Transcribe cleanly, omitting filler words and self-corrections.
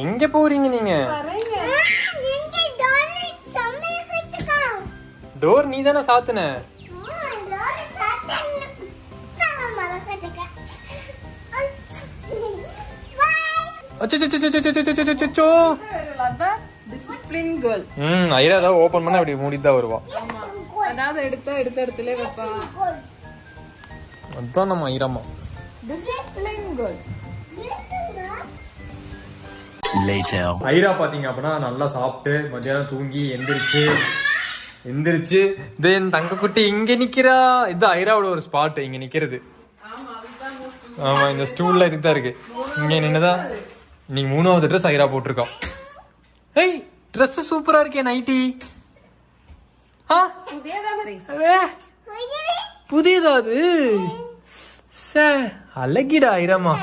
எங்க போறீங்க நீங்க? டோர் நீ தானே சாத்துன. ஐரா ஏதாவது ஓபன் பண்ணா அப்படி மூடிதான் வருவா. அதாவது எடுத்த இடத்துல வைப்பா. அதான் நம்ம ஐராமா. ஐரா பாத்தீங்க அப்படின்னா நல்லா சாப்பிட்டு மத்தியானம் தூங்கி எந்திரிச்சு என் தங்க குட்டி இங்க நிக்கிறா. இது ஐராவோட ஒரு ஸ்பாட் இங்க நிக்கிறது. ஆமா இந்த ஸ்டூல்ல இதுதான் இருக்கு. இங்க நின்னுதான் நீங்க 3வது ட்ரெஸ் ஐரா போட்டிருக்கோம். ஏய் ட்ரெஸ் சூப்பரா இருக்கே நைட்டி. புதியதா அது? அழகிடா ஐராமா.